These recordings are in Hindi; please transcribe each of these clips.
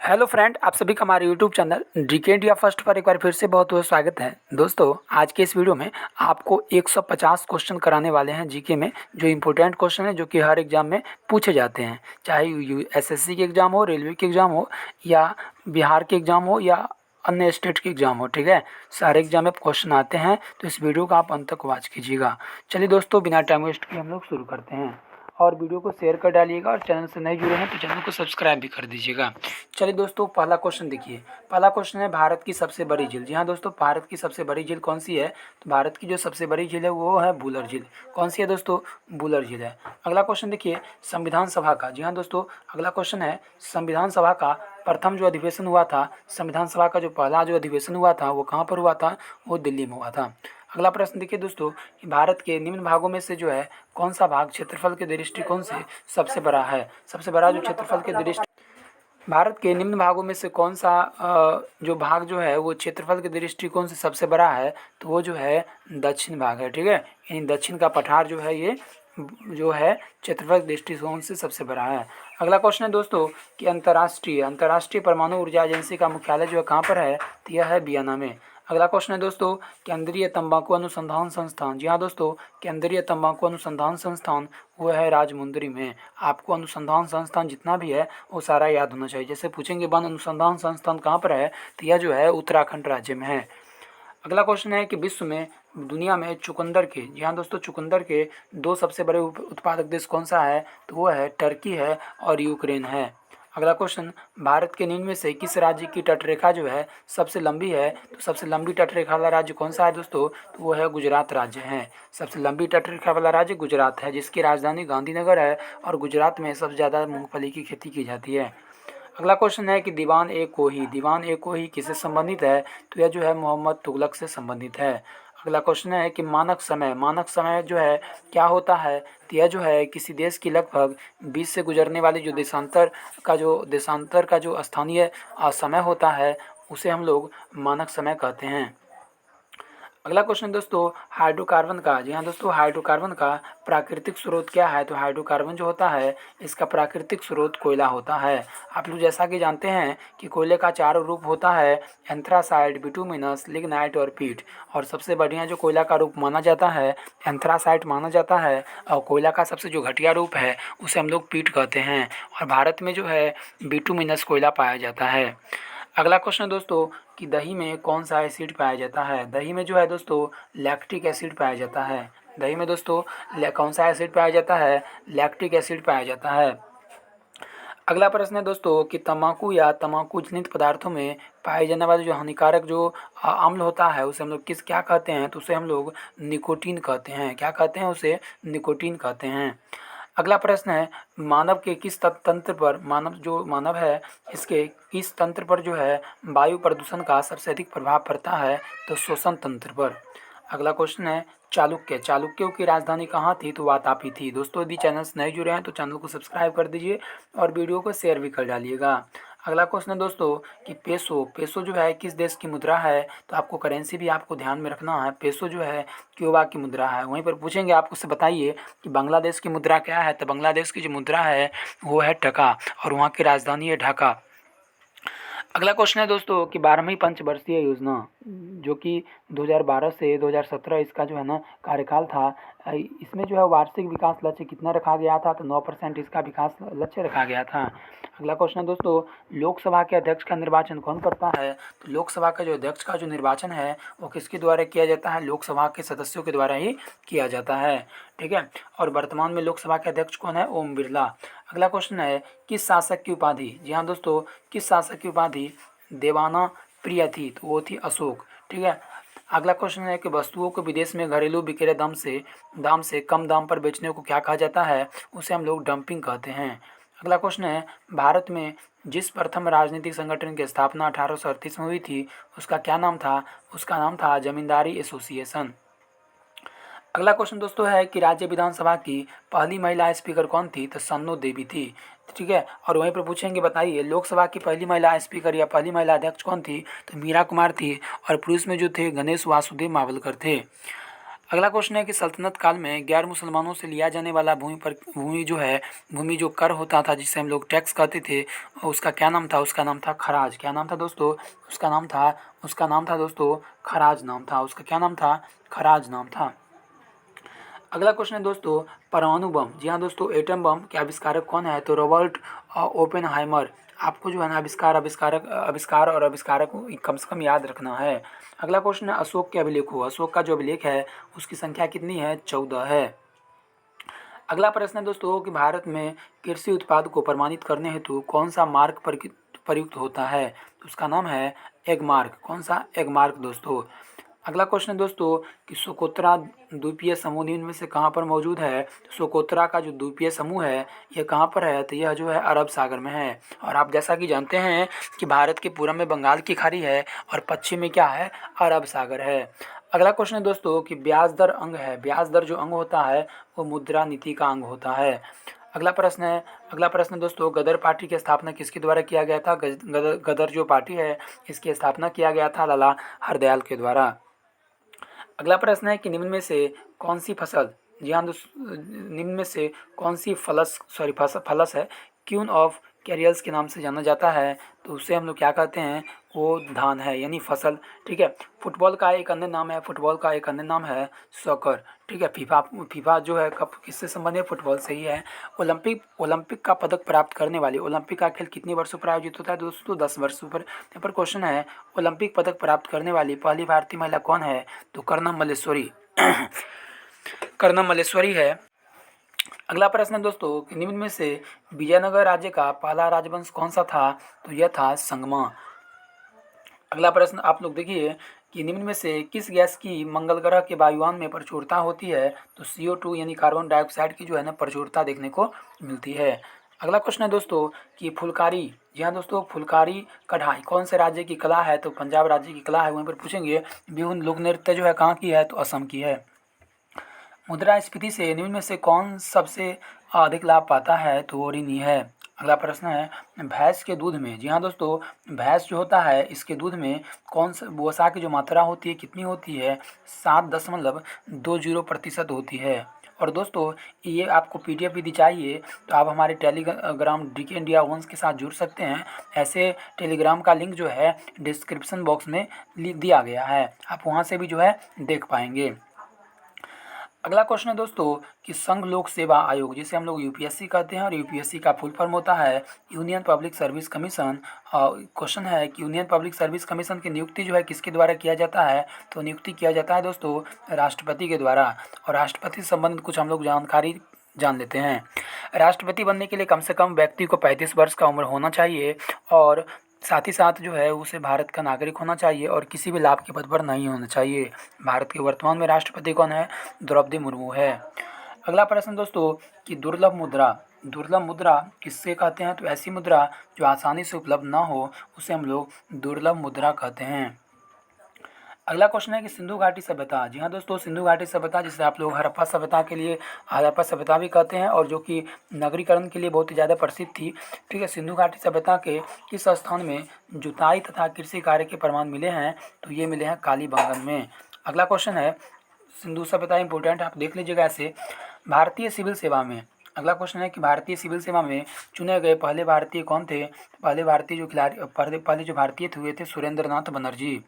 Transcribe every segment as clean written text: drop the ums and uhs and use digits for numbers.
हेलो फ्रेंड, आप सभी का हमारे YouTube channel GK India first पर एक बार फिर से बहुत बहुत स्वागत है। दोस्तों, आज के इस वीडियो में आपको 150 क्वेश्चन कराने वाले हैं जीके में, जो इम्पोर्टेंट क्वेश्चन है, जो कि हर एग्जाम में पूछे जाते हैं। चाहे एसएससी के एग्ज़ाम हो, रेलवे के एग्ज़ाम हो, या बिहार के एग्ज़ाम हो, या अन्य स्टेट के एग्ज़ाम हो। ठीक है, सारे एग्जाम में क्वेश्चन आते हैं, तो इस वीडियो का आप अंत तक वॉच कीजिएगा। चलिए दोस्तों, बिना टाइम वेस्ट किए हम लोग शुरू करते हैं। और वीडियो को शेयर कर डालिएगा, और चैनल से नए जुड़े हैं तो चैनल को सब्सक्राइब भी कर दीजिएगा। चलिए दोस्तों, पहला क्वेश्चन देखिए। पहला क्वेश्चन है, भारत की सबसे बड़ी झील। जी हाँ दोस्तों, भारत की सबसे बड़ी झील कौन सी है? तो भारत की जो सबसे बड़ी झील है वो है वुलर झील। कौन सी है दोस्तों? वुलर झील है। अगला क्वेश्चन देखिए, संविधान सभा का। जी हाँ दोस्तों, अगला क्वेश्चन है, संविधान सभा का प्रथम जो अधिवेशन हुआ था, संविधान सभा का जो पहला जो अधिवेशन हुआ था वो कहाँ पर हुआ था? वो दिल्ली में हुआ था। अगला प्रश्न देखिए दोस्तों, कि भारत के निम्न भागों में से जो है कौन सा भाग क्षेत्रफल के दृष्टिकोण से सबसे बड़ा है? सबसे बड़ा जो क्षेत्रफल के दृष्टि भारत के निम्न भागों में से कौन सा जो भाग जो है वो क्षेत्रफल के दृष्टिकोण से सबसे बड़ा है? तो वो जो है दक्षिण भाग है। ठीक है, यानी दक्षिण का पठार जो है ये जो है क्षेत्रफल के दृष्टिकोण से सबसे बड़ा है। अगला क्वेश्चन है दोस्तों, कि अंतर्राष्ट्रीय परमाणु ऊर्जा एजेंसी का मुख्यालय जो है कहाँ पर है? तो यह है वियना में। अगला क्वेश्चन है दोस्तों, केंद्रीय तंबाकू अनुसंधान संस्थान। जी हाँ दोस्तों, केंद्रीय तंबाकू अनुसंधान संस्थान वो है राजमुंदरी में। आपको अनुसंधान संस्थान जितना भी है वो सारा याद होना चाहिए। जैसे पूछेंगे वन अनुसंधान संस्थान कहाँ पर है, तो यह जो है उत्तराखंड राज्य में है। अगला क्वेश्चन है कि विश्व में, दुनिया में चुकंदर के, जी हाँ दोस्तों, चुकंदर के दो सबसे बड़े उत्पादक देश कौन सा है? तो वो है टर्की है और यूक्रेन है। अगला क्वेश्चन, भारत के निम्न में से किस राज्य की तटरेखा जो है सबसे लंबी है? तो सबसे लंबी तटरेखा वाला राज्य कौन सा है दोस्तों? तो वो है गुजरात राज्य है। सबसे लंबी तटरेखा वाला राज्य गुजरात है, जिसकी राजधानी गांधीनगर है, और गुजरात में सबसे ज़्यादा मूंगफली की खेती की जाती है। अगला क्वेश्चन है कि दीवान ए कोही किससे संबंधित है? तो यह जो है मोहम्मद तुगलक से संबंधित है। अगला क्वेश्चन है कि मानक समय जो है क्या होता है? तो यह जो है किसी देश की लगभग 20 से गुजरने वाली जो देशांतर का जो स्थानीय समय होता है, उसे हम लोग मानक समय कहते हैं। अगला क्वेश्चन दोस्तों, हाइड्रोकार्बन का। जी हाँ दोस्तों, हाइड्रोकार्बन का प्राकृतिक स्रोत क्या है? तो हाइड्रोकार्बन जो होता है इसका प्राकृतिक स्रोत कोयला होता है। आप लोग जैसा कि जानते हैं कि कोयले का चारों रूप होता है, एंथ्रासाइट, बिटुमिनस, लिग्नाइट और पीट। और सबसे बढ़िया जो कोयला का रूप माना जाता है एंथ्रासाइट माना जाता है, और कोयला का सबसे जो घटिया रूप है उसे हम लोग पीट कहते हैं। और भारत में जो है बिटुमिनस कोयला पाया जाता है। अगला क्वेश्चन दोस्तों, कि दही में कौन सा एसिड पाया जाता है? दही में जो है दोस्तों लैक्टिक एसिड पाया जाता है। दही में दोस्तों कौन सा एसिड पाया जाता है? लैक्टिक एसिड पाया जाता है। अगला प्रश्न है दोस्तों, कि तंबाकू या तंबाकू जनित पदार्थों में पाए जाने वाले जो हानिकारक जो अम्ल होता है उसे हम लोग क्या कहते हैं? तो उसे हम लोग निकोटीन कहते हैं। क्या कहते हैं? उसे निकोटीन कहते हैं। अगला प्रश्न है, मानव के किस तंत्र पर, मानव है इसके किस तंत्र पर जो है वायु प्रदूषण का सबसे अधिक प्रभाव पड़ता है? तो श्वसन तंत्र पर। अगला क्वेश्चन है, चालुक्यों की राजधानी कहाँ थी? तो वातापी थी। दोस्तों, यदि चैनल से नए जुड़े हैं तो चैनल को सब्सक्राइब कर दीजिए और वीडियो को शेयर भी कर डालिएगा। अगला क्वेश्चन है दोस्तों, कि पेसो जो है किस देश की मुद्रा है? तो आपको करेंसी भी आपको ध्यान में रखना है। पेसो जो है क्यूबा की मुद्रा है। वहीं पर पूछेंगे आपको से बताइए कि बांग्लादेश की मुद्रा क्या है? तो बांग्लादेश की जो मुद्रा है वो है टका, और वहाँ की राजधानी है ढाका। अगला क्वेश्चन है दोस्तों, कि 12वीं पंचवर्षीय योजना, जो कि 2012 से 2017 इसका जो है ना कार्यकाल था, इसमें जो है वार्षिक विकास लक्ष्य कितना रखा गया था? तो 9% इसका विकास लक्ष्य रखा गया था। अगला क्वेश्चन है दोस्तों, लोकसभा के अध्यक्ष का निर्वाचन कौन करता है? तो लोकसभा का जो अध्यक्ष का जो निर्वाचन है वो किसके द्वारा किया जाता है? लोकसभा के सदस्यों के द्वारा ही किया जाता है। ठीक है, और वर्तमान में लोकसभा के अध्यक्ष कौन है? ओम बिरला। अगला क्वेश्चन है, किस शासक की उपाधि, जी हाँ दोस्तों, किस शासक की उपाधि देवाना प्रिय थी? तो वो थी अशोक। ठीक है, अगला क्वेश्चन है कि वस्तुओं को विदेश में घरेलू विक्रय दाम से कम दाम पर बेचने को क्या कहा जाता है? उसे हम लोग डंपिंग कहते हैं। अगला क्वेश्चन है, भारत में जिस प्रथम राजनीतिक संगठन की स्थापना 1838 में हुई थी उसका क्या नाम था? उसका नाम था जमींदारी एसोसिएशन। अगला क्वेश्चन दोस्तों है कि राज्य विधानसभा की पहली महिला स्पीकर कौन थी? तो सन्नो देवी थी। ठीक है, और वहीं पर पूछेंगे बताइए लोकसभा की पहली महिला स्पीकर या पहली महिला अध्यक्ष कौन थी? तो मीरा कुमार थी, और पुरुष में जो थे गणेश वासुदेव मावलकर थे। अगला क्वेश्चन है कि सल्तनत काल में गैर मुसलमानों से लिया जाने वाला भूमि जो कर होता था, जिसे हम लोग टैक्स कहते थे, उसका क्या नाम था? उसका नाम था खराज। क्या नाम था दोस्तों? उसका नाम था दोस्तों खराज नाम था। उसका क्या नाम था? खराज नाम था। अगला क्वेश्चन है दोस्तों परमाणु बम। जी हाँ दोस्तों, एटम बम के आविष्कारक कौन है? तो रॉबर्ट ओपेनहाइमर। आपको जो है ना आविष्कार और आविष्कारक को कम से कम याद रखना है। अगला क्वेश्चन है अशोक के अभिलेखों। अशोक का जो अभिलेख है उसकी संख्या कितनी है? 14 है। अगला प्रश्न है दोस्तों कि भारत में कृषि उत्पाद को प्रमाणित करने हेतु कौन सा मार्क प्रयुक्त होता है? तो उसका नाम है एग मार्क। कौन सा? एग मार्क दोस्तों। अगला क्वेश्चन है दोस्तों कि सोकोत्रा द्वीपीय समूह निम्न में से कहाँ पर मौजूद है? सोकोत्रा का जो द्वीपीय समूह है यह कहाँ पर है? तो यह जो है अरब सागर में है। और आप जैसा कि जानते हैं कि भारत के पूर्व में बंगाल की खाड़ी है और पश्चिम में क्या है? अरब सागर है। अगला क्वेश्चन है दोस्तों कि ब्याज दर अंग है। ब्याज दर जो अंग होता है वो मुद्रा नीति का अंग होता है। अगला प्रश्न दोस्तों गदर पार्टी की स्थापना किसके द्वारा किया गया था? गदर जो पार्टी है इसकी स्थापना किया गया था लाला हरदयाल के द्वारा। अगला प्रश्न है कि निम्न में से कौन सी फसल, जी हाँ दोस्तों, निम्न में से कौन सी फलस है क्यून ऑफ कैरियल्स के नाम से जाना जाता है? तो उसे हम लोग क्या कहते हैं? वो धान है, यानी फसल। ठीक है। फुटबॉल का एक अन्य नाम है सॉकर। ठीक है। फीफा जो है कब किससे संबंधित है? फुटबॉल से ही है। ओलंपिक का पदक प्राप्त करने वाली, ओलंपिक का खेल कितने वर्षों पर आयोजित होता है दोस्तों? 10 वर्षों पर। यहाँ पर क्वेश्चन है ओलंपिक पदक प्राप्त करने वाली पहली भारतीय महिला कौन है? तो कर्णम मल्लेश्वरी कर्णम मल्लेश्वरी है। अगला प्रश्न है दोस्तों कि निम्न में से विजयनगर राज्य का पहला राजवंश कौन सा था? तो यह था संगमा। अगला प्रश्न आप लोग देखिए कि निम्न में से किस गैस की मंगल ग्रह के वायुयान में प्रचुरता होती है? तो CO2 यानी कार्बन डाइऑक्साइड की जो है ना प्रचुरता देखने को मिलती है। अगला क्वेश्चन है दोस्तों कि फुलकारी, जी हाँ दोस्तों, फुलकारी कढ़ाई कौन से राज्य की कला है? तो पंजाब राज्य की कला है। वहीं पर पूछेंगे बिहुन लोक नृत्य जो है कहाँ की है? तो असम की है। मुद्रास्फीति से निम्न में से कौन सबसे अधिक लाभ पाता है? तो वो ऋणी है। अगला प्रश्न है भैंस के दूध में, जी हाँ दोस्तों, भैंस जो होता है इसके दूध में कौन सा वसा की जो मात्रा होती है कितनी होती है? 7.20% होती है। और दोस्तों ये आपको PDF यदि चाहिए तो आप हमारे टेलीग्राम DK इंडिया वंश के साथ जुड़ सकते हैं। ऐसे टेलीग्राम का लिंक जो है डिस्क्रिप्शन बॉक्स में दिया गया है, आप वहाँ से भी जो है देख पाएंगे। अगला क्वेश्चन है दोस्तों कि संघ लोक सेवा आयोग, जिसे हम लोग UPSC कहते हैं, और UPSC का फुल फॉर्म होता है union public service commission. Question है कि यूनियन पब्लिक सर्विस कमीशन की नियुक्ति जो है किसके द्वारा किया जाता है? तो नियुक्ति किया जाता है दोस्तों राष्ट्रपति के द्वारा। और राष्ट्रपति से संबंधित कुछ हम लोग जानकारी जान लेते हैं। राष्ट्रपति बनने के लिए कम से कम व्यक्ति को 35 वर्ष का उम्र होना चाहिए और साथ ही साथ जो है उसे भारत का नागरिक होना चाहिए और किसी भी लाभ के पद पर नहीं होना चाहिए। भारत के वर्तमान में राष्ट्रपति कौन है? द्रौपदी मुर्मू है। अगला प्रश्न दोस्तों कि दुर्लभ मुद्रा किससे कहते हैं? तो ऐसी मुद्रा जो आसानी से उपलब्ध ना हो उसे हम लोग दुर्लभ मुद्रा कहते हैं। अगला क्वेश्चन है कि सिंधु घाटी सभ्यता, जी हाँ दोस्तों, सिंधु घाटी सभ्यता जिसे आप लोग हड़प्पा सभ्यता के लिए हड़प्पा सभ्यता भी कहते हैं और जो कि नगरीकरण के लिए बहुत ही ज़्यादा प्रसिद्ध थी। ठीक है। सिंधु घाटी सभ्यता के किस स्थान में जुताई तथा कृषि कार्य के प्रमाण मिले हैं? तो ये मिले हैं कालीबंगन में। अगला क्वेश्चन है सिंधु सभ्यता इंपॉर्टेंट, आप देख लीजिएगा ऐसे। भारतीय सिविल सेवा में, अगला क्वेश्चन है कि भारतीय सिविल सेवा में चुने गए पहले भारतीय कौन थे? पहले जो भारतीय हुए थे सुरेंद्र नाथ बनर्जी।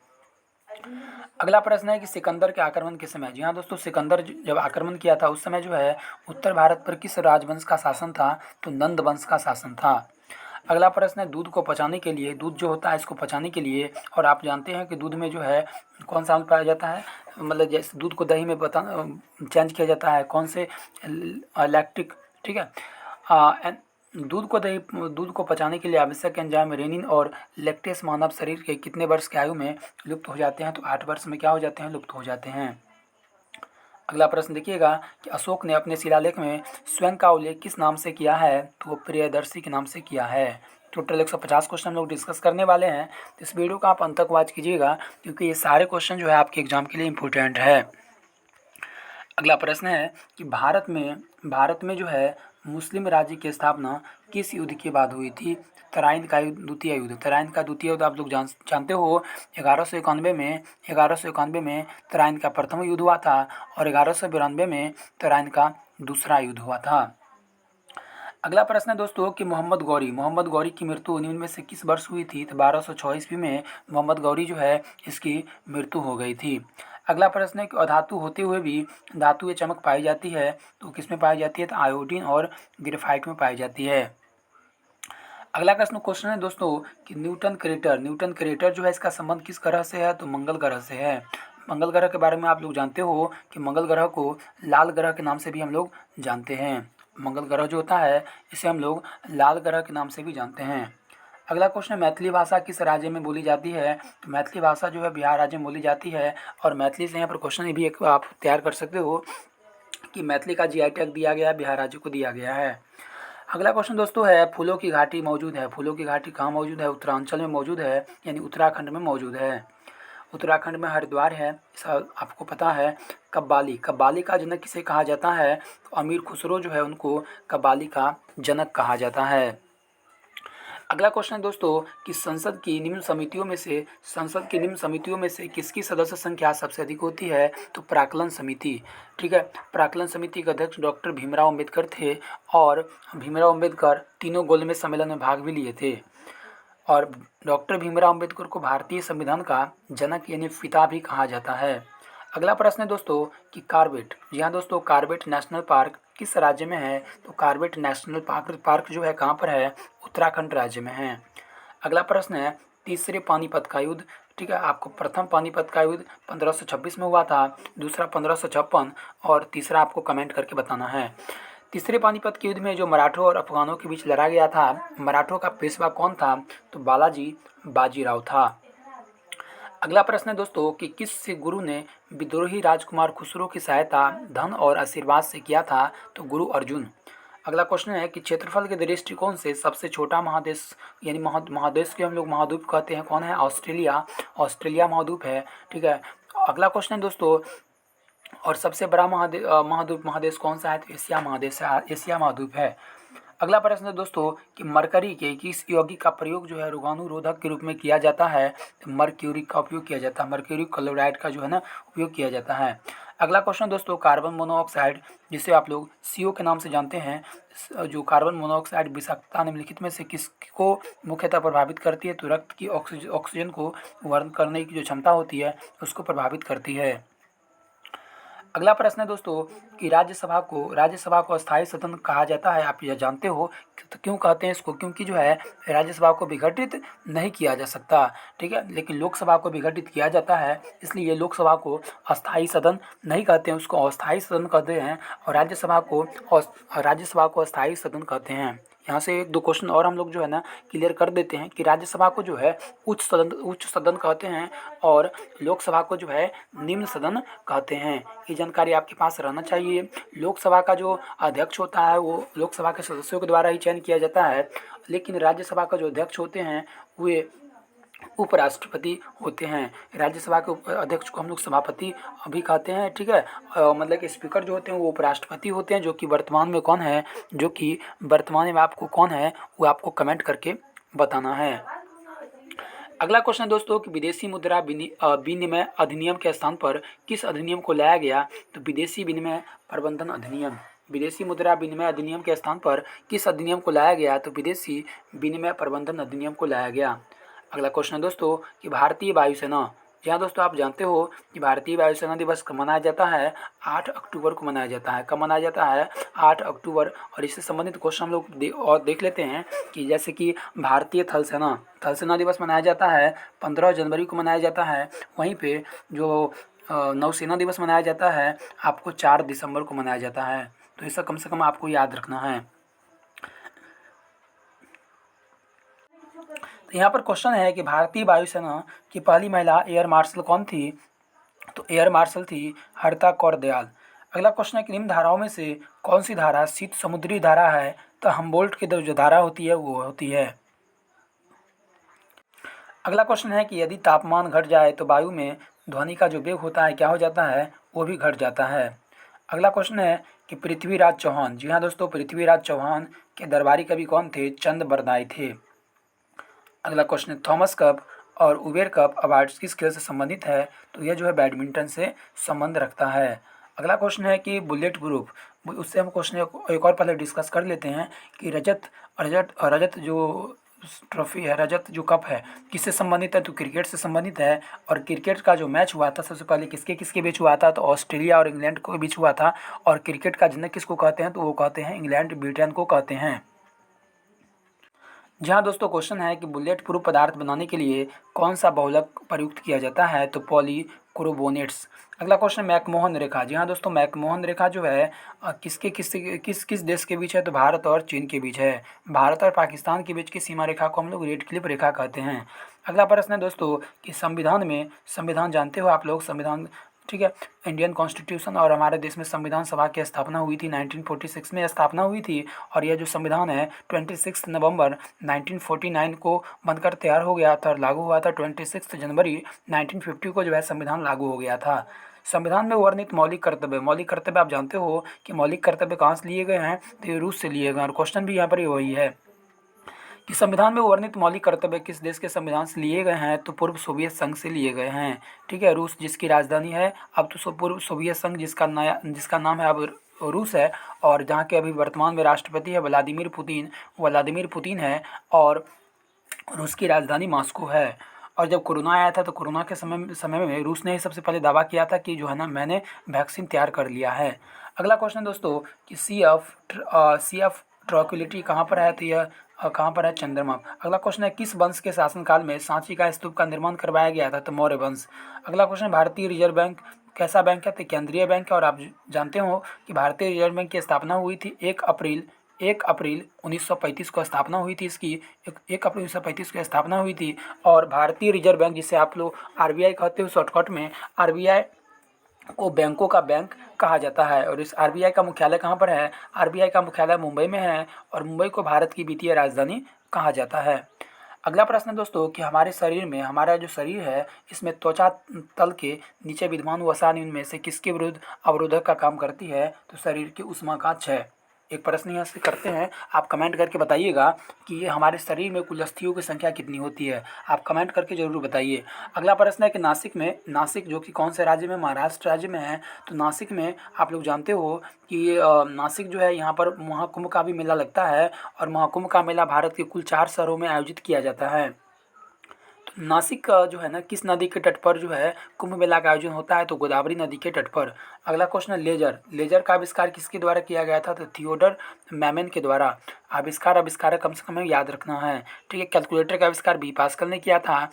अगला प्रश्न है कि सिकंदर के आक्रमण के समय, जी हाँ दोस्तों, सिकंदर जब आक्रमण किया था उस समय जो है उत्तर भारत पर किस राजवंश का शासन था? तो नंद वंश का शासन था। अगला प्रश्न है दूध को पचाने के लिए, दूध जो होता है इसको पचाने के लिए, और आप जानते हैं कि दूध में जो है कौन सा अम्ल पाया जाता है? मतलब जैसे दूध को दही में चेंज किया जाता है कौन से? लैक्टिक। ठीक है। दूध को पचाने के लिए आवश्यक एंजाइम रेनिन और लैक्टेस मानव शरीर के कितने वर्ष की आयु में लुप्त हो जाते हैं? तो 8 वर्ष में क्या हो जाते हैं? लुप्त हो जाते हैं। अगला प्रश्न देखिएगा कि अशोक ने अपने शिलालेख में स्वयं का उल्लेख किस नाम से किया है? तो वो प्रियदर्शी के नाम से किया है। टोटल 150 क्वेश्चन हम लोग डिस्कस करने वाले हैं, तो इस वीडियो को आप अंत तक वॉच कीजिएगा क्योंकि ये सारे क्वेश्चन जो है आपके एग्जाम के लिए इम्पोर्टेंट है। अगला प्रश्न है कि भारत में जो है मुस्लिम राज्य की स्थापना किस युद्ध के बाद हुई थी? तराइन का द्वितीय युद्ध। तराइन का द्वितीय युद्ध आप लोग जानते हो 1191 में तराइन का प्रथम युद्ध हुआ था और 1192 में तराइन का दूसरा युद्ध हुआ था। अगला प्रश्न है दोस्तों कि मोहम्मद गौरी की मृत्यु निम्न में से किस वर्ष हुई थी? तो 1206 ईस्वी में मोहम्मद गौरी जो है इसकी मृत्यु हो गई थी। अगला प्रश्न है कि अधातु होते हुए भी धातु या चमक पाई जाती है, तो किसमें पाई जाती है? तो आयोडीन और ग्रेफाइट में पाई जाती है। अगला क्वेश्चन है दोस्तों कि न्यूटन क्रेटर जो है इसका संबंध किस ग्रह से है? तो मंगल ग्रह से है। मंगल ग्रह के बारे में आप लोग जानते हो कि मंगल ग्रह को लाल ग्रह के नाम से भी हम लोग जानते हैं। मंगल ग्रह जो होता है इसे हम लोग लाल ग्रह के नाम से भी जानते हैं। अगला क्वेश्चन है मैथिली भाषा किस राज्य में बोली जाती है? तो मैथिली भाषा जो है बिहार राज्य में बोली जाती है। और मैथिली से यहाँ पर क्वेश्चन भी एक आप तैयार कर सकते हो कि मैथिली का जीआई टैग दिया गया है, बिहार राज्य को दिया गया है। अगला क्वेश्चन दोस्तों है फूलों की घाटी मौजूद है। फूलों की घाटी कहाँ मौजूद है? उत्तरांचल में मौजूद है, यानी उत्तराखंड में मौजूद है। उत्तराखंड में हरिद्वार है, ऐसा आपको पता है। कव्वाली का जनक किसे कहा जाता है? तो अमीर खुसरो जो है उनको कव्वाली का जनक कहा जाता है। अगला क्वेश्चन है दोस्तों कि संसद की निम्न समितियों में से किसकी सदस्य संख्या सबसे अधिक होती है? तो प्राक्कलन समिति। ठीक है, प्राक्कलन समिति के अध्यक्ष डॉक्टर भीमराव अम्बेडकर थे और भीमराव अम्बेडकर तीनों गोलमेज सम्मेलन में भाग भी लिए थे। और डॉक्टर भीमराव अम्बेडकर को भारतीय संविधान का जनक यानी पिता भी कहा जाता है। अगला प्रश्न है दोस्तों कि कार्बेट, जी हाँ दोस्तों, कार्बेट नेशनल पार्क किस राज्य में है? तो कार्बेट नेशनल पार्क जो है कहाँ पर है? उत्तराखंड राज्य में है। अगला प्रश्न है तीसरे पानीपत का युद्ध। ठीक है, आपको प्रथम पानीपत का युद्ध 1526 में हुआ था, दूसरा 1556 और तीसरा आपको कमेंट करके बताना है। तीसरे पानीपत के युद्ध में जो मराठों और अफगानों के बीच लड़ा गया था, मराठों का पेशवा कौन था? तो बालाजी बाजीराव था। अगला प्रश्न है दोस्तों कि किस सिख गुरु ने विद्रोही राजकुमार खुसरो की सहायता धन और आशीर्वाद से किया था? तो गुरु अर्जुन। अगला क्वेश्चन है कि क्षेत्रफल के दृष्टिकोण से सबसे छोटा महादेश यानी महादेश के हम लोग महाद्वीप कहते हैं, कौन है? ऑस्ट्रेलिया महाद्वीप है। ठीक है, अगला क्वेश्चन है दोस्तों और सबसे बड़ा महादेश कौन सा है? तो एशिया महाद्वीप है। अगला प्रश्न है दोस्तों कि मरकरी के किस यौगिक का प्रयोग जो है रोगाणुरोधक के रूप में किया जाता है? तो मर्क्यूरी का उपयोग किया जाता है, मर्क्यूरी क्लोराइड का जो है ना उपयोग किया जाता है। अगला क्वेश्चन दोस्तों कार्बन मोनोऑक्साइड, जिसे आप लोग CO के नाम से जानते हैं, जो कार्बन मोनोऑक्साइड विषाक्तता निम्नलिखित में से किसको मुख्यतः प्रभावित करती है? तो रक्त की ऑक्सीजन को वहन करने की जो क्षमता होती है उसको प्रभावित करती है। अगला प्रश्न है दोस्तों कि राज्यसभा को अस्थायी सदन कहा जाता है, आप यह जानते हो। तो क्यों कहते हैं इसको? क्योंकि जो है राज्यसभा को विघटित नहीं किया जा सकता। ठीक है, लेकिन लोकसभा को विघटित किया जाता है, इसलिए लोकसभा को अस्थायी सदन नहीं कहते हैं, उसको अस्थायी सदन कहते हैं। और राज्यसभा को अस्थायी सदन कहते हैं। यहाँ से 1-2 क्वेश्चन और हम लोग जो है ना क्लियर कर देते हैं कि राज्यसभा को जो है उच्च सदन कहते हैं और लोकसभा को जो है निम्न सदन कहते हैं। ये जानकारी आपके पास रहना चाहिए। लोकसभा का जो अध्यक्ष होता है वो लोकसभा के सदस्यों के द्वारा ही चयन किया जाता है, लेकिन राज्यसभा का जो अध्यक्ष होते हैं वे उपराष्ट्रपति होते हैं। राज्यसभा के अध्यक्ष को हम लोग सभापति भी कहते हैं। ठीक है, मतलब कि स्पीकर जो होते हैं वो उपराष्ट्रपति होते हैं, जो कि वर्तमान में आपको कौन है वो आपको कमेंट करके बताना है। अगला क्वेश्चन है दोस्तों कि विदेशी मुद्रा विनिमय अधिनियम के स्थान पर किस अधिनियम को लाया गया? तो विदेशी विनिमय प्रबंधन अधिनियम। विदेशी मुद्रा विनिमय अधिनियम के स्थान पर किस अधिनियम को लाया गया? तो विदेशी विनिमय प्रबंधन अधिनियम को लाया गया। अगला क्वेश्चन है दोस्तों कि भारतीय वायुसेना, जी हाँ दोस्तों, आप जानते हो कि भारतीय वायुसेना दिवस कब मनाया जाता है? 8 अक्टूबर को मनाया जाता है। कब मनाया जाता है? 8 अक्टूबर। और इससे संबंधित क्वेश्चन हम लोग देख लेते हैं कि जैसे कि भारतीय थल सेना दिवस मनाया जाता है 15 जनवरी को मनाया जाता है। वहीं पे जो नौसेना दिवस मनाया जाता है आपको 4 दिसंबर को मनाया जाता है। तो इसका कम से कम आपको याद रखना है। तो यहाँ पर क्वेश्चन है कि भारतीय वायुसेना की पहली महिला एयर मार्शल कौन थी? तो एयर मार्शल थी हरता कौर दयाल। अगला क्वेश्चन है कि निम्न धाराओं में से कौन सी धारा शीत समुद्री धारा है? तो हमबोल्ट की जो धारा होती है वो होती है। अगला क्वेश्चन है कि यदि तापमान घट जाए तो वायु में ध्वनि का जो वेग होता है क्या हो जाता है? वो भी घट जाता है। अगला क्वेश्चन है कि पृथ्वीराज चौहान, जी हाँ दोस्तों, पृथ्वीराज चौहान के दरबारी कवि कौन थे? चंद बरदाई थे। अगला क्वेश्चन है थॉमस कप और उबेर कप अवार्ड्स किस खेल से संबंधित है? तो यह जो है बैडमिंटन से संबंध रखता है। अगला क्वेश्चन है कि बुलेट प्रूफ, उससे हम क्वेश्चन एक और पहले डिस्कस कर लेते हैं कि रजत रजत रजत जो ट्रॉफी है, रजत जो कप है, किससे संबंधित है? तो क्रिकेट से संबंधित है। और क्रिकेट का जो मैच हुआ था सबसे पहले किसके किसके बीच हुआ था? तो ऑस्ट्रेलिया और इंग्लैंड के बीच हुआ था। और क्रिकेट का जनक किसको कहते हैं? तो वो कहते हैं इंग्लैंड ब्रिटेन को कहते हैं। जहाँ दोस्तों क्वेश्चन है कि बुलेट प्रूफ पदार्थ बनाने के लिए कौन सा बहुलक प्रयुक्त किया जाता है? तो पॉलीक्रोबोनेट्स। अगला क्वेश्चन मैकमोहन रेखा। जी हाँ दोस्तों, मैकमोहन रेखा जो है किस किस देश के बीच है? तो भारत और चीन के बीच है। भारत और पाकिस्तान के बीच की सीमा रेखा को हम लोग रेड क्लिफ रेखा कहते हैं। अगला प्रश्न है दोस्तों कि संविधान जानते हो आप लोग, संविधान, ठीक है, इंडियन कॉन्स्टिट्यूशन और हमारे देश में संविधान सभा की स्थापना हुई थी 1946 में स्थापना हुई थी। और यह जो संविधान है 26 नवंबर 1949 को बनकर तैयार हो गया था और लागू हुआ था 26 जनवरी 1950 को जो है संविधान लागू हो गया था। संविधान में वर्णित मौलिक कर्तव्य आप जानते हो कि मौलिक कर्तव्य कहाँ से लिए गए हैं? तो ये रूस से लिए गए हैं। और क्वेश्चन भी यहाँ पर ही वही है कि संविधान में वर्णित मौलिक कर्तव्य किस देश के संविधान से लिए गए हैं? तो पूर्व सोवियत संघ से लिए गए हैं। ठीक है, रूस जिसकी राजधानी है अब तो पूर्व सोवियत संघ जिसका नाम है अब रूस है। और जहाँ के अभी वर्तमान में राष्ट्रपति है व्लादिमीर पुतिन है। और रूस की राजधानी मॉस्को है। और जब कोरोना आया था तो कोरोना के समय में रूस ने ही सबसे पहले दावा किया था कि जो है ना, मैंने वैक्सीन तैयार कर लिया है। अगला क्वेश्चन दोस्तों कि सी ऑफ ट्रॉक्विलिटी कहाँ पर है? तो यह कहाँ पर है? चंद्रमा। अगला क्वेश्चन है किस वंश के शासनकाल में सांची का स्तूप का निर्माण करवाया गया था? तो मौर्य वंश। अगला क्वेश्चन भारतीय रिजर्व बैंक कैसा बैंक है? तो केंद्रीय बैंक है। और आप जानते हो कि भारतीय रिजर्व बैंक की स्थापना हुई थी 1 अप्रैल 1935 को स्थापना हुई थी इसकी। 1 अप्रैल 1935 को स्थापना हुई थी। और भारतीय रिजर्व बैंक जिसे आप लोग आरबीआई कहते हो शॉर्टकट में, आरबीआई को बैंकों का बैंक कहा जाता है। और इस आरबीआई का मुख्यालय कहाँ पर है? आरबीआई का मुख्यालय मुंबई में है। और मुंबई को भारत की वित्तीय राजधानी कहा जाता है। अगला प्रश्न है दोस्तों कि हमारे शरीर में, हमारा जो शरीर है इसमें त्वचा तल के नीचे विद्यमान वसा इनमें से किसके विरुद्ध अवरोधक का काम करती है? तो शरीर की ऊष्माकांक्ष है। एक प्रश्न यहाँ से करते हैं, आप कमेंट करके बताइएगा कि ये हमारे शरीर में कुल अस्थियों की संख्या कितनी होती है? आप कमेंट करके ज़रूर बताइए। अगला प्रश्न है कि नासिक जो कि कौन से राज्य में? महाराष्ट्र राज्य में है। तो नासिक में आप लोग जानते हो कि नासिक जो है यहाँ पर महाकुंभ का भी मेला लगता है। और महाकुंभ का मेला भारत के कुल 4 शहरों में आयोजित किया जाता है। नासिक का जो है ना, किस नदी के तट पर जो है कुंभ मेला का आयोजन होता है? तो गोदावरी नदी के तट पर। अगला क्वेश्चन है लेजर का आविष्कार किसके द्वारा किया गया था? तो थियोडर मैमन के द्वारा। आविष्कारक कम से कम हमें याद रखना है। ठीक है, कैलकुलेटर का आविष्कार बी पास्कल ने किया था।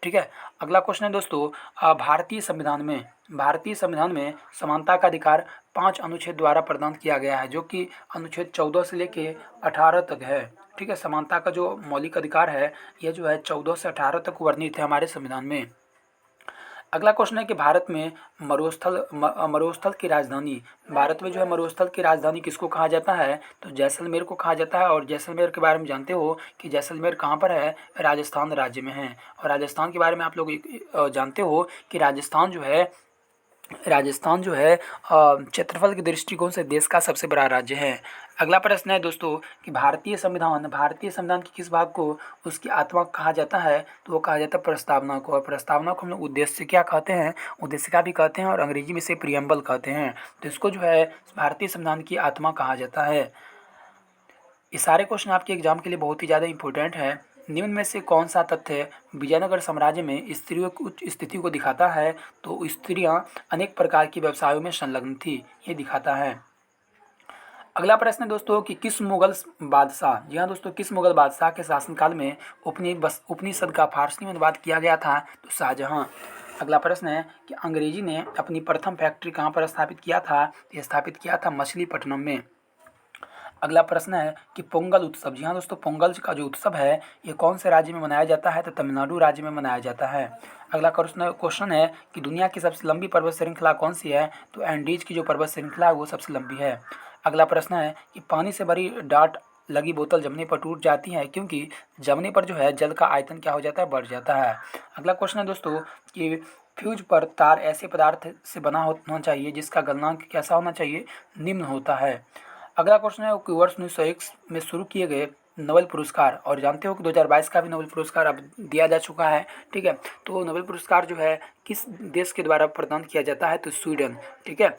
ठीक है, अगला क्वेश्चन है दोस्तों भारतीय संविधान में समानता का अधिकार 5 अनुच्छेद द्वारा प्रदान किया गया है, जो कि अनुच्छेद 14 से लेके 18 तक है। ठीक है, समानता का जो मौलिक अधिकार है यह जो है 14 से 18 तक वर्णित है हमारे संविधान में। अगला क्वेश्चन है कि मरुस्थल की राजधानी, भारत में जो है मरुस्थल की राजधानी किसको कहा जाता है? तो जैसलमेर को कहा जाता है। और जैसलमेर के बारे में जानते हो कि जैसलमेर कहाँ पर है? राजस्थान राज्य में है। और राजस्थान के बारे में आप लोग जानते हो कि राजस्थान जो है क्षेत्रफल के दृष्टिकोण से देश का सबसे बड़ा राज्य है। अगला प्रश्न है दोस्तों कि भारतीय संविधान के किस भाग को उसकी आत्मा कहा जाता है? तो वो कहा जाता है प्रस्तावना को। और प्रस्तावना को हम लोग उद्देश्य क्या कहते हैं? उद्देशिका भी कहते हैं और अंग्रेजी में से प्रियम्बल कहते हैं। तो इसको जो है भारतीय संविधान की आत्मा कहा जाता है। ये सारे क्वेश्चन आपके एग्जाम के लिए बहुत ही ज़्यादा इंपॉर्टेंट है। निम्न में से कौन सा तथ्य विजयनगर साम्राज्य में स्त्रियों की उच्च स्थिति को दिखाता है? तो स्त्रियां अनेक प्रकार के व्यवसायों में संलग्न थी, ये दिखाता है। अगला प्रश्न है दोस्तों कि किस मुगल बादशाह, जी हाँ दोस्तों, किस मुगल बादशाह के शासनकाल में उपनिषद का फारसी में अनुवाद किया गया था? तो शाहजहाँ। अगला प्रश्न है कि अंग्रेजी ने अपनी प्रथम फैक्ट्री कहाँ पर स्थापित किया था? ये स्थापित किया था मछलीपट्टनम में। अगला प्रश्न है कि पोंगल उत्सव, जी हाँ दोस्तों, पोंगल का जो उत्सव है ये कौन से राज्य में मनाया जाता है? तो तमिलनाडु राज्य में मनाया जाता है। अगला क्वेश्चन है कि दुनिया की सबसे लंबी पर्वत श्रृंखला कौन सी है? तो एंडीज की जो पर्वत श्रृंखला है वो सबसे लंबी है। अगला प्रश्न है कि पानी से भरी डाट लगी बोतल जमने पर टूट जाती है क्योंकि जमने पर जो है जल का आयतन क्या हो जाता है? बढ़ जाता है। अगला क्वेश्चन है दोस्तों कि फ्यूज पर तार ऐसे पदार्थ से बना होना चाहिए जिसका गलनांक कैसा होना चाहिए? निम्न होता है। अगला क्वेश्चन है कि वर्ष 1901 में शुरू किए गए नोबेल पुरस्कार, और जानते हो कि 2022 का भी नोबेल पुरस्कार अब दिया जा चुका है। ठीक है, तो नोबेल पुरस्कार जो है किस देश के द्वारा प्रदान किया जाता है, तो स्वीडन। ठीक है,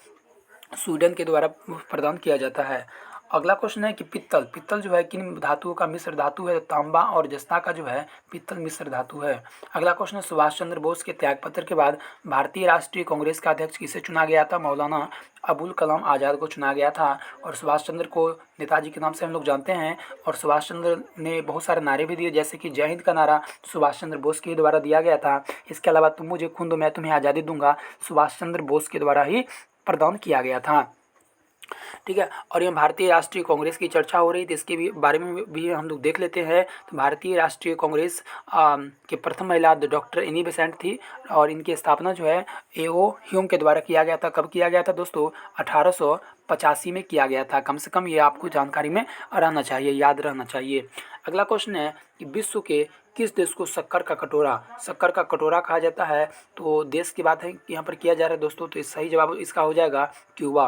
स्वीडन के द्वारा प्रदान किया जाता है। अगला क्वेश्चन है कि पित्तल, पित्तल जो है किन धातुओं का मिश्र धातु है, तांबा और जस्ता का जो है पित्तल मिश्र धातु है। अगला क्वेश्चन है सुभाष चंद्र बोस के त्यागपत्र के बाद भारतीय राष्ट्रीय कांग्रेस का अध्यक्ष किसे चुना गया था, मौलाना अबुल कलाम आज़ाद को चुना गया था। और सुभाष चंद्र को नेताजी के नाम से हम लोग जानते हैं, और सुभाष चंद्र ने बहुत सारे नारे भी दिए, जैसे कि जय हिंद का नारा सुभाष चंद्र बोस के द्वारा दिया गया था। इसके अलावा तुम मुझे खून दो मैं तुम्हें आज़ादी दूंगा सुभाष चंद्र बोस के द्वारा ही प्रदान किया गया था। ठीक है, और ये भारतीय राष्ट्रीय कांग्रेस की चर्चा हो रही थी, इसके भी बारे में भी हम लोग देख लेते हैं। तो भारतीय राष्ट्रीय कांग्रेस के प्रथम महिला डॉक्टर एनी बेसेंट थी, और इनकी स्थापना जो है एओ ह्यूम के द्वारा किया गया था। कब किया गया था दोस्तों, 1885 में किया गया था। कम से कम ये आपको जानकारी में रहना चाहिए, याद रहना चाहिए। अगला क्वेश्चन है कि विश्व के किस देश को शक्कर का कटोरा कहा जाता है। तो देश की बात है यहाँ पर किया जा रहा है दोस्तों, तो सही जवाब इसका हो जाएगा क्यूबा।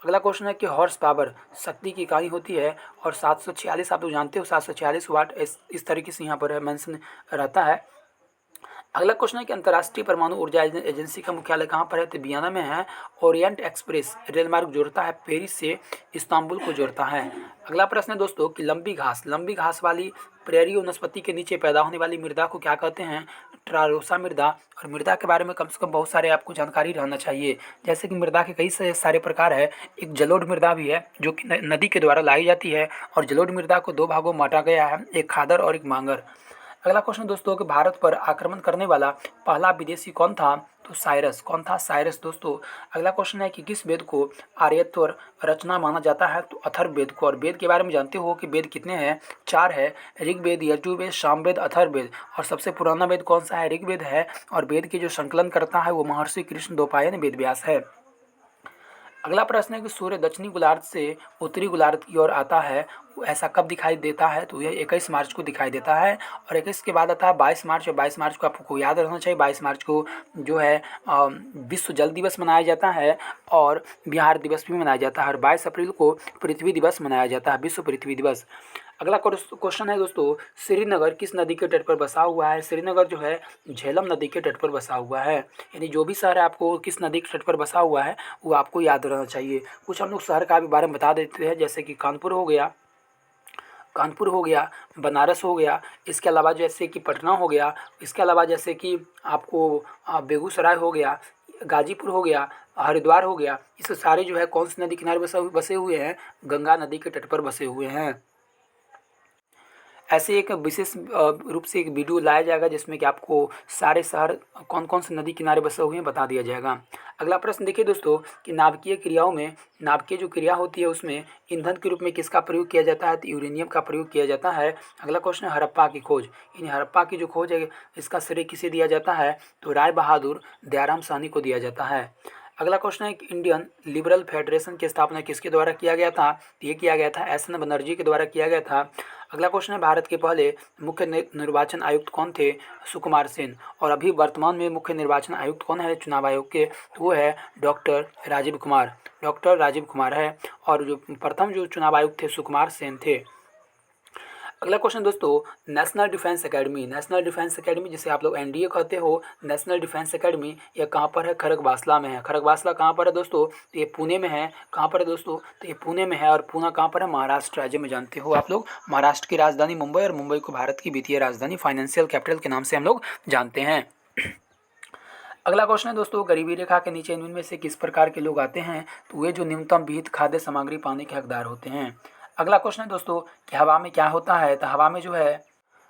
अगला क्वेश्चन है कि हॉर्स पावर शक्ति की इकाई होती है, और 746 आप लोग जानते हो 746 वाट इस तरीके से यहाँ पर मेंशन रहता है। अगला क्वेश्चन है कि अंतर्राष्ट्रीय परमाणु ऊर्जा एजेंसी का मुख्यालय कहाँ पर है, तो वियना में है। ओरिएंट एक्सप्रेस रेल मार्ग जोड़ता है पेरिस से इस्तांबुल को जोड़ता है। अगला प्रश्न है दोस्तों कि लंबी घास वाली प्रेरी वनस्पति के नीचे पैदा होने वाली मृदा को क्या कहते हैं, ट्रारोसा मृदा। और मृदा के बारे में कम से कम बहुत सारे आपको जानकारी रहना चाहिए, जैसे कि मृदा के कई सारे प्रकार है। एक जलोढ़ मृदा भी है जो कि नदी के द्वारा लाई जाती है, और जलोढ़ मृदा को दो भागों में बांटा गया है, एक खादर और एक मांगर। अगला क्वेश्चन दोस्तों कि भारत पर आक्रमण करने वाला पहला विदेशी कौन था, तो साइरस। कौन था, साइरस दोस्तों। अगला क्वेश्चन है कि किस वेद को आर्यत्वर रचना माना जाता है, तो अथर्ववेद को। और वेद के बारे में जानते हो कि वेद कितने हैं, 4 है, ऋग्वेद, यजुर्वेद, सामवेद, अथर्ववेद। और सबसे पुराना वेद कौन सा है, ऋग्वेद है। और वेद के जो संकलन करता है वो महर्षि कृष्ण द्वैपायन वेदव्यास है। अगला प्रश्न है कि सूर्य दक्षिणी गोलार्ध से उत्तरी गोलार्ध की ओर आता है, वो ऐसा कब दिखाई देता है, तो यह 21 मार्च को दिखाई देता है। और 21 के बाद आता है 22 मार्च, और 22 मार्च को आपको याद रखना चाहिए, 22 मार्च को जो है विश्व जल दिवस मनाया जाता है, और बिहार दिवस भी मनाया जाता है। और 22 अप्रैल को पृथ्वी दिवस मनाया जाता है, विश्व पृथ्वी दिवस। अगला क्वेश्चन है दोस्तों, श्रीनगर किस नदी के तट पर बसा हुआ है। श्रीनगर जो है झेलम नदी के तट पर बसा हुआ है। यानी जो भी शहर है आपको किस नदी के तट पर बसा हुआ है वो आपको याद रहना चाहिए। कुछ हम लोग शहर का भी बारे में बता देते हैं, जैसे कि कानपुर हो गया, बनारस हो गया, इसके अलावा जैसे कि पटना हो गया, इसके अलावा जैसे कि आपको बेगूसराय हो गया, गाजीपुर हो गया, हरिद्वार हो गया। इस सारे जो है कौन सी नदी किनारे बसे हुए हैं, गंगा नदी के तट पर बसे हुए हैं। ऐसे एक विशेष रूप से एक वीडियो लाया जाएगा जिसमें कि आपको सारे शहर कौन कौन से नदी किनारे बसे हुए हैं बता दिया जाएगा। अगला प्रश्न देखिए दोस्तों कि नाभिकीय क्रियाओं में नाभिकीय जो क्रिया होती है उसमें ईंधन के रूप में किसका प्रयोग किया जाता है, तो यूरेनियम का प्रयोग किया जाता है। अगला क्वेश्चन है हड़प्पा की खोज। इन हड़प्पा की जो खोज है इसका श्रेय किसे दिया जाता है, तो राय बहादुर दयाराम साहनी को दिया जाता है। अगला क्वेश्चन है कि इंडियन लिबरल फेडरेशन की स्थापना किसके द्वारा किया गया था, तो ये किया गया था एस.एन. बनर्जी के द्वारा किया गया था। अगला क्वेश्चन है भारत के पहले मुख्य निर्वाचन आयुक्त कौन थे, सुकुमार सेन। और अभी वर्तमान में मुख्य निर्वाचन आयुक्त कौन है चुनाव आयोग के, तो वो है डॉक्टर राजीव कुमार है। और जो प्रथम जो चुनाव आयुक्त थे सुकुमार सेन थे। अगला क्वेश्चन दोस्तों नेशनल डिफेंस एकेडमी जिसे आप लोग एनडीए कहते हो, नेशनल डिफेंस एकेडमी यह कहाँ पर है, खड़गवासला में है। खड़गवासला कहाँ पर है दोस्तों, तो ये पुणे में है। कहाँ पर है दोस्तों, तो ये पुणे में है। और पुणे कहाँ पर है, महाराष्ट्र राज्य में। जानते हो आप लोग महाराष्ट्र की राजधानी मुंबई, और मुंबई को भारत की वित्तीय राजधानी फाइनेंशियल कैपिटल के नाम से हम लोग जानते हैं। अगला क्वेश्चन है दोस्तों गरीबी रेखा के नीचे इनमें से किस प्रकार के लोग आते हैं, तो वे जो न्यूनतम विहित खाद्य सामग्री पाने के हकदार होते हैं। अगला क्वेश्चन है दोस्तों कि हवा में क्या होता है, तो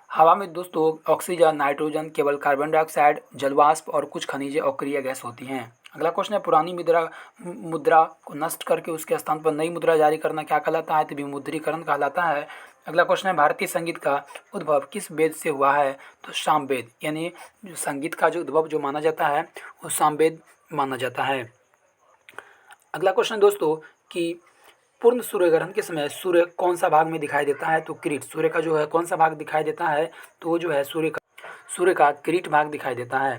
हवा में दोस्तों ऑक्सीजन, नाइट्रोजन, केवल कार्बन डाइऑक्साइड, जलवाष्प और कुछ खनिज अक्रिय गैस होती हैं। अगला क्वेश्चन है पुरानी मुद्रा को नष्ट करके उसके स्थान पर नई मुद्रा जारी करना क्या कहलाता है, तो विमुद्रीकरण कहलाता है। अगला क्वेश्चन है भारतीय संगीत का उद्भव किस वेद से हुआ है, तो सामवेद। यानी संगीत का जो उद्भव जो माना जाता है वो सामवेद माना जाता है। अगला क्वेश्चन दोस्तों कि पूर्ण सूर्य ग्रहण के समय सूर्य कौन सा भाग में दिखाई देता है, तो किरीट। सूर्य का जो है कौन सा भाग दिखाई देता है, तो वो जो है सूर्य का किरीट भाग दिखाई देता है।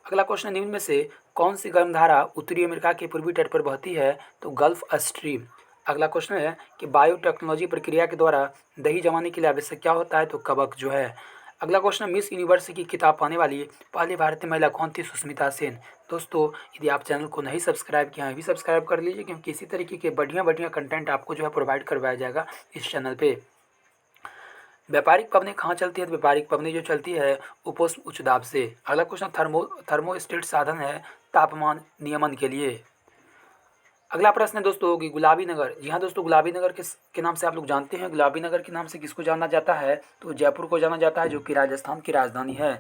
अगला क्वेश्चन निम्न में से कौन सी गर्म धारा उत्तरी अमेरिका के पूर्वी तट पर बहती है, तो गल्फ स्ट्रीम। अगला क्वेश्चन है कि बायोटेक्नोलॉजी प्रक्रिया के द्वारा दही जमाने के लिए आवश्यक क्या होता है, तो कवक जो है। अगला क्वेश्चन है मिस यूनिवर्स की किताब पाने वाली पहली भारतीय महिला कौन थी, सुष्मिता सेन। दोस्तों यदि आप चैनल को नहीं सब्सक्राइब किया है अभी सब्सक्राइब कर लीजिए, क्योंकि इसी तरीके के बढ़िया बढ़िया कंटेंट आपको जो है प्रोवाइड करवाया जाएगा इस चैनल पे। व्यापारिक पवनें कहाँ चलती है, तो व्यापारिक पवनें जो चलती है उपोष्ण उच्च दाब से। अगला क्वेश्चन थर्मोस्टेट साधन है तापमान नियमन के लिए। अगला प्रश्न है दोस्तों कि गुलाबी नगर, जी हाँ दोस्तों, गुलाबी नगर किस के नाम से आप लोग जानते हैं। गुलाबी नगर के नाम से किसको जाना जाता है, तो जयपुर को जाना जाता है, जो कि राजस्थान की राजधानी है।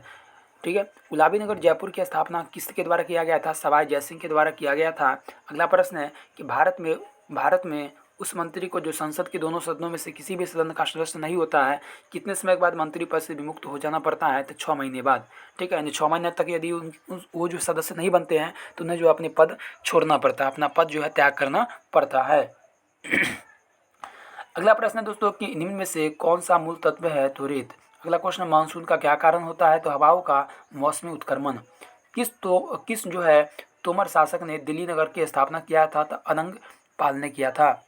ठीक है, गुलाबी नगर जयपुर की स्थापना किसके द्वारा किया गया था, सवाई जयसिंह के द्वारा किया गया था। अगला प्रश्न है कि भारत में उस मंत्री को जो संसद के दोनों सदनों में से किसी भी सदन का सदस्य नहीं होता है, कितने समय के बाद मंत्री पद से विमुक्त हो जाना पड़ता है, तो 6 महीने बाद। ठीक है, यानी 6 महीने तक यदि वो जो सदस्य नहीं बनते हैं तो उन्हें जो अपने पद छोड़ना पड़ता है, अपना पद जो है त्याग करना पड़ता है। अगला प्रश्न है दोस्तों कि निम्न में से कौन सा मूल तत्व है, तो रेत। अगला क्वेश्चन, मानसून का क्या कारण होता है, तो हवाओं का मौसमी उत्क्रमण। किस जो है तोमर शासक ने दिल्ली नगर की स्थापना किया था, तो अनंग पाल ने किया था।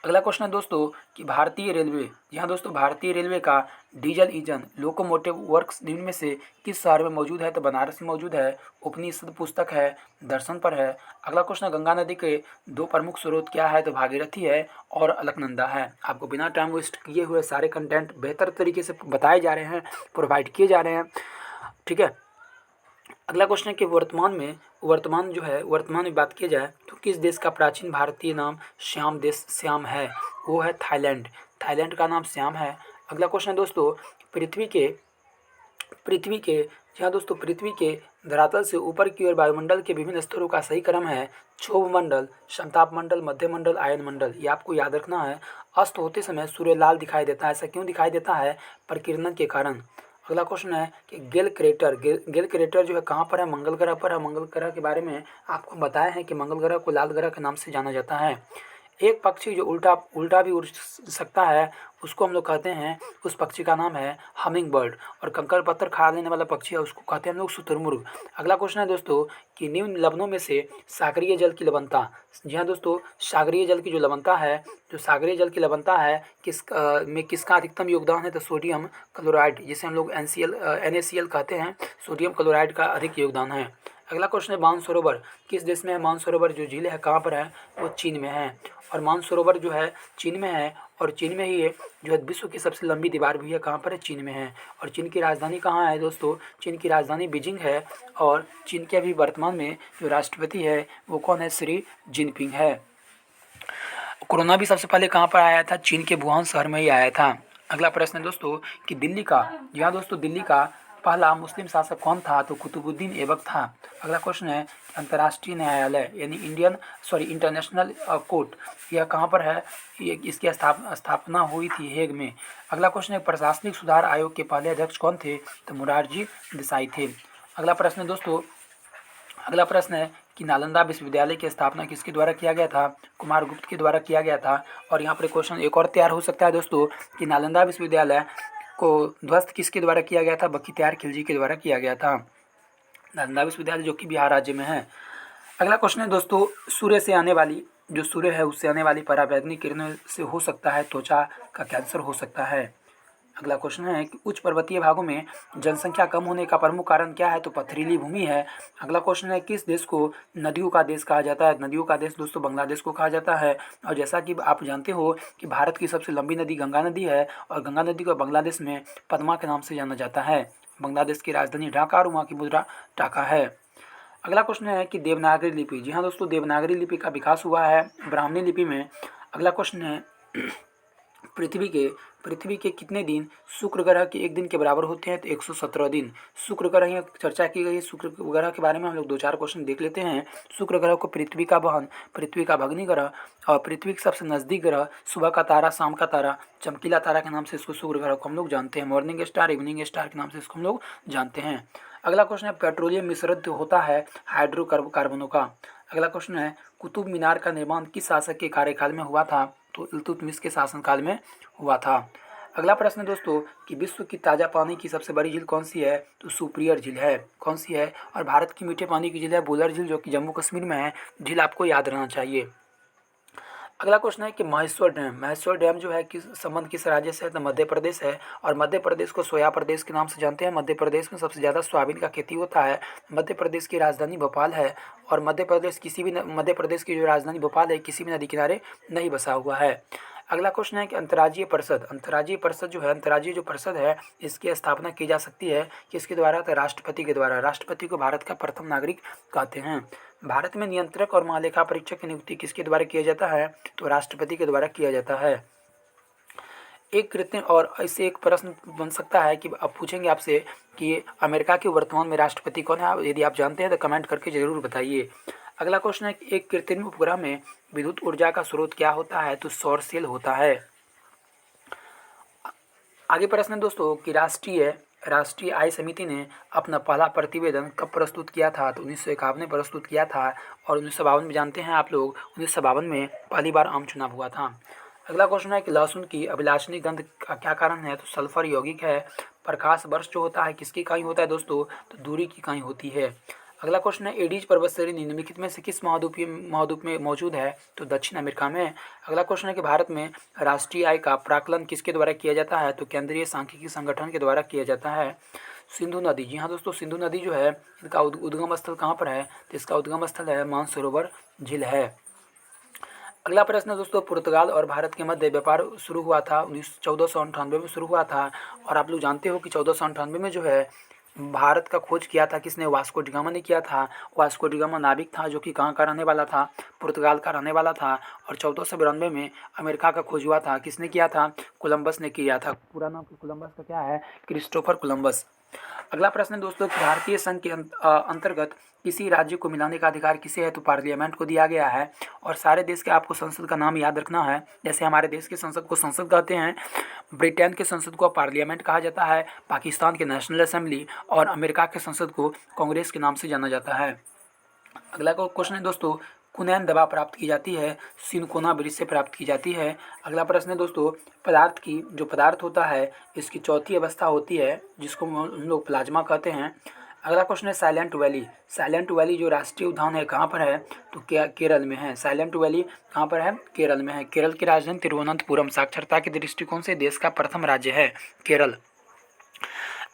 अगला क्वेश्चन है दोस्तों कि भारतीय रेलवे, जी हाँ दोस्तों, भारतीय रेलवे का डीजल इंजन लोकोमोटिव वर्क्स निम्न में से किस शहर में मौजूद है, तो बनारस में मौजूद है। उपनिषद पुस्तक है, दर्शन पर है। अगला क्वेश्चन, गंगा नदी के 2 प्रमुख स्रोत क्या है, तो भागीरथी है और अलकनंदा है। आपको बिना टाइम वेस्ट किए हुए सारे कंटेंट बेहतर तरीके से बताए जा रहे हैं, प्रोवाइड किए जा रहे हैं। ठीक है, अगला क्वेश्चन है कि वर्तमान में बात की जाए तो किस देश का प्राचीन भारतीय नाम श्याम है, वो है थाईलैंड। थाईलैंड का नाम श्याम है। अगला क्वेश्चन है दोस्तों, पृथ्वी के जी हाँ दोस्तों, पृथ्वी के धरातल से ऊपर की ओर वायुमंडल के विभिन्न स्तरों का सही क्रम है क्षोभ मंडल, समताप मंडल, मध्य मंडल, आयन मंडल। ये आपको याद रखना है। अस्त होते समय सूर्य लाल दिखाई देता है, ऐसा क्यों दिखाई देता है, प्रकीर्णन के कारण। अगला क्वेश्चन है कि गेल क्रेटर जो है कहाँ पर है, मंगल ग्रह पर है। मंगल ग्रह के बारे में आपको बताया है कि मंगल ग्रह को लाल ग्रह के नाम से जाना जाता है। एक पक्षी जो उल्टा उल्टा भी उड़ सकता है उसको हम लोग कहते हैं, उस पक्षी का नाम है हमिंग बर्ड। और कंकड़ पत्थर खा लेने वाला पक्षी है उसको कहते हैं हम लोग शुतुरमुर्ग। अगला क्वेश्चन है दोस्तों कि निम्न लवणों में से सागरीय जल की लवणता, जी हाँ दोस्तों, सागरीय जल की जो लवणता है, जो सागरीय जल की लवणता है में किसका अधिकतम योगदान है, तो सोडियम क्लोराइड, जिसे हम लोग NaCl कहते हैं, सोडियम क्लोराइड का अधिक योगदान है। अगला क्वेश्चन है मानसरोवर किस देश में है। मानसरोवर जो झील है कहाँ पर है, वो चीन में है। और मानसरोवर जो है चीन में है, और चीन में ही है जो है विश्व की सबसे लंबी दीवार भी है, कहाँ पर है, चीन में है। और चीन की राजधानी कहाँ है दोस्तों, चीन की राजधानी बीजिंग है। और चीन के अभी वर्तमान में जो राष्ट्रपति है वो कौन है, शी जिनपिंग है। कोरोना भी सबसे पहले कहाँ पर आया था, चीन के वुहान शहर में ही आया था। अगला प्रश्न है दोस्तों कि दिल्ली का, जी हाँ दोस्तों, दिल्ली का पहला मुस्लिम शासक कौन था, तो कुतुबुद्दीन ऐबक था। अगला क्वेश्चन है अंतर्राष्ट्रीय न्यायालय यानी इंटरनेशनल कोर्ट, यह कहाँ पर है, ये इसकी स्थापना हुई थी हेग में। अगला क्वेश्चन है प्रशासनिक सुधार आयोग के पहले अध्यक्ष कौन थे, तो मोरारजी देसाई थे। अगला प्रश्न है कि नालंदा विश्वविद्यालय की स्थापना किसके द्वारा किया गया था, कुमारगुप्त के द्वारा किया गया था। और यहाँ पर क्वेश्चन एक और तैयार हो सकता है दोस्तों कि नालंदा विश्वविद्यालय को ध्वस्त किसके द्वारा किया गया था, बख्तियार खिलजी के द्वारा किया गया था। नालंदा विश्वविद्यालय जो कि बिहार राज्य में है। अगला क्वेश्चन है दोस्तों, सूर्य है उससे आने वाली पराबैंगनी किरणों से हो सकता है त्वचा का कैंसर हो सकता है। अगला क्वेश्चन है कि उच्च पर्वतीय भागों में जनसंख्या कम होने का प्रमुख कारण क्या है, तो पथरीली भूमि है। अगला क्वेश्चन है किस देश को नदियों का देश कहा जाता है, नदियों का देश दोस्तों बांग्लादेश को कहा जाता है। और जैसा कि आप जानते हो कि भारत की सबसे लंबी नदी गंगा नदी है, और गंगा नदी को बांग्लादेश में पद्मा के नाम से जाना जाता है। बांग्लादेश की राजधानी ढाका और वहाँ की मुद्रा टाका है। अगला क्वेश्चन है कि देवनागरी लिपि, जी हाँ दोस्तों, देवनागरी लिपि का विकास हुआ है ब्राह्मणी लिपि में। अगला क्वेश्चन है पृथ्वी के कितने दिन शुक्र ग्रह के एक दिन के बराबर होते हैं, तो 117 दिन। शुक्र ग्रह यहाँ चर्चा की गई है। शुक्र ग्रह के बारे में हम लोग 2-4 क्वेश्चन देख लेते हैं। शुक्र ग्रह को पृथ्वी का बहन, पृथ्वी का भग्नी ग्रह और पृथ्वी के सबसे नज़दीक ग्रह, सुबह का तारा, शाम का तारा, चमकीला तारा के नाम से इसको शुक्र ग्रह को हम लोग जानते हैं। मॉर्निंग स्टार, इवनिंग स्टार के नाम से इसको हम लोग जानते हैं। अगला क्वेश्चन है पेट्रोलियम मिश्रित होता है हाइड्रोकार्बनों का। अगला क्वेश्चन है कुतुब मीनार का निर्माण किस शासक के कार्यकाल में हुआ था, तो इल्तुतमिश के शासनकाल में हुआ था। अगला प्रश्न है दोस्तों कि विश्व की ताज़ा पानी की सबसे बड़ी झील कौन सी है, तो सुपिरियर झील है। कौन सी है, और भारत की मीठे पानी की झील है वुलर झील, जो कि जम्मू कश्मीर में है। झील आपको याद रहना चाहिए। अगला क्वेश्चन है कि महेश्वर डैम जो है किस संबंध किस राज्य से है? तो मध्य प्रदेश है। और मध्य प्रदेश को सोया प्रदेश के नाम से जानते हैं। मध्य प्रदेश में सबसे ज़्यादा सोयाबीन का खेती होता है। मध्य प्रदेश की राजधानी भोपाल है। और मध्य प्रदेश की जो राजधानी भोपाल है किसी भी नदी किनारे नहीं बसा हुआ है। अगला क्वेश्चन है कि अंतर्राज्यीय परिषद जो है, अंतर्राज्यीय जो परिषद है इसकी स्थापना की जा सकती है किसके द्वारा? तो राष्ट्रपति के द्वारा। राष्ट्रपति को भारत का प्रथम नागरिक कहते हैं। भारत में नियंत्रक और महालेखा परीक्षक की नियुक्ति किसके द्वारा किया जाता है? तो राष्ट्रपति के द्वारा किया जाता है। एक कृत्रिम और इससे एक प्रश्न बन सकता है कि अब पूछेंगे आपसे कि अमेरिका के वर्तमान में राष्ट्रपति कौन है? यदि आप जानते हैं तो कमेंट करके ज़रूर बताइए। अगला क्वेश्चन है कि एक कृत्रिम उपग्रह में विद्युत ऊर्जा का स्रोत क्या होता है? तो सौर सेल होता है। आगे प्रश्न है दोस्तों कि राष्ट्रीय आय समिति ने अपना पहला प्रतिवेदन कब प्रस्तुत किया था? तो 1951 में प्रस्तुत किया था। और 1952 में जानते हैं आप लोग 1952 में पहली बार आम चुनाव हुआ था। अगला क्वेश्चन है कि लहसुन की अभिलाषणी गंध का क्या कारण है? तो सल्फर यौगिक है। प्रकाश वर्ष जो होता है किसकी इकाई होता है दोस्तों? तो दूरी की इकाई होती है। अगला क्वेश्चन है एडीज पर्वत श्रेणी निम्नलिखित में से किस महाद्वीप में मौजूद है? तो दक्षिण अमेरिका में। अगला क्वेश्चन है कि भारत में राष्ट्रीय आय का प्राकलन किसके द्वारा किया जाता है? तो केंद्रीय सांख्यिकी संगठन के द्वारा किया जाता है। सिंधु नदी, जी हाँ दोस्तों, सिंधु नदी जो है इनका उद्गम स्थल कहाँ पर है? तो इसका उद्गम स्थल है मानसरोवर झील है। अगला प्रश्न है दोस्तों, पुर्तगाल और भारत के मध्य व्यापार शुरू हुआ था 1498 में शुरू हुआ था। और आप लोग जानते हो कि 1498 में जो है भारत का खोज किया था किसने? वास्को डी गामा ने किया था। वास्को डी गामा नाविक था जो कि कहाँ का रहने वाला था? पुर्तगाल का रहने वाला था। और 1492 में अमेरिका का खोज हुआ था, किसने किया था? कोलंबस ने किया था। पूरा नाम कोलंबस का क्या है? Christopher Columbus. अगला प्रश्न है दोस्तों, भारतीय संघ के अंतर्गत किसी राज्य को मिलाने का अधिकार किसे है? तो पार्लियामेंट को दिया गया है। और सारे देश के आपको संसद का नाम याद रखना है। जैसे हमारे देश के संसद को संसद कहते हैं, ब्रिटेन के संसद को पार्लियामेंट कहा जाता है, पाकिस्तान के नेशनल असेंबली और अमेरिका के संसद को कांग्रेस के नाम से जाना जाता है। अगला क्वेश्चन है दोस्तों, कुनैन दवा प्राप्त की जाती है सिनकोना ब्रिज से प्राप्त की जाती है। अगला प्रश्न है दोस्तों, पदार्थ होता है इसकी चौथी अवस्था होती है जिसको हम लोग प्लाज्मा कहते हैं। अगला क्वेश्चन है साइलेंट वैली जो राष्ट्रीय उद्यान है कहाँ पर है? तो केरल में है। साइलेंट वैली कहाँ पर है? केरल में है। केरल की राजधानी तिरुवनंतपुरम। साक्षरता के दृष्टिकोण से देश का प्रथम राज्य है केरल।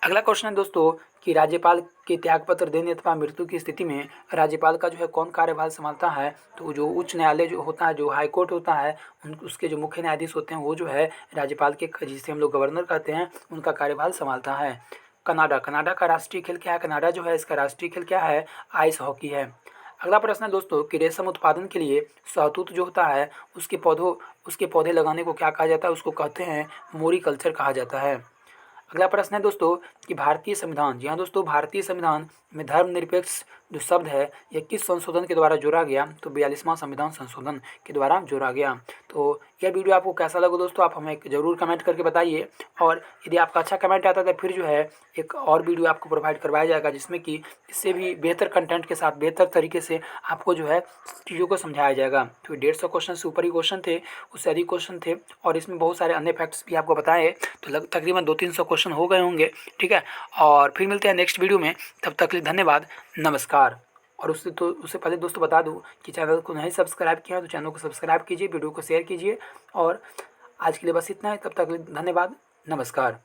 अगला क्वेश्चन है दोस्तों कि राज्यपाल के त्यागपत्र देने अथवा मृत्यु की स्थिति में राज्यपाल का जो है कौन कार्यभार संभालता है? तो जो उच्च न्यायालय जो होता है, जो हाईकोर्ट होता है, उसके जो मुख्य न्यायाधीश होते हैं वो जो है राज्यपाल के, जिसे हम लोग गवर्नर कहते हैं, उनका कार्यभार संभालता है। कनाडा का राष्ट्रीय खेल क्या है? कनाडा जो है इसका राष्ट्रीय खेल क्या है? आइस हॉकी है। अगला प्रश्न है दोस्तों कि रेशम उत्पादन के लिए शहतूत जो होता है उसके पौधे लगाने को क्या कहा जाता है? उसको कहते हैं मोरिकल्चर कहा जाता है। अगला प्रश्न है दोस्तों कि भारतीय संविधान, जी हाँ दोस्तों, भारतीय संविधान में धर्मनिरपेक्ष जो शब्द है यह किस संशोधन के द्वारा जोड़ा गया? तो 42वां संविधान संशोधन के द्वारा जोड़ा गया। तो यह वीडियो आपको कैसा लगा दोस्तों, आप हमें ज़रूर कमेंट करके बताइए। और यदि आपका अच्छा कमेंट आता है तो फिर जो है एक और वीडियो आपको प्रोवाइड करवाया जाएगा जिसमें कि इससे भी बेहतर कंटेंट के साथ बेहतर तरीके से आपको जो है चीज़ों को समझाया जाएगा। तो 150 क्वेश्चन से ऊपर ही क्वेश्चन थे, उससे अधिक क्वेश्चन थे और इसमें बहुत सारे अन्य फैक्ट्स भी आपको बताए। तो तकरीबन 200-300 क्वेश्चन हो गए होंगे, ठीक है। और फिर मिलते हैं नेक्स्ट वीडियो में, तब तक के लिए धन्यवाद, नमस्कार। और उससे पहले दोस्तों बता दूं कि चैनल को नहीं सब्सक्राइब किया तो चैनल को सब्सक्राइब कीजिए, वीडियो को शेयर कीजिए। और आज के लिए बस इतना है, तब तक के लिए धन्यवाद, नमस्कार।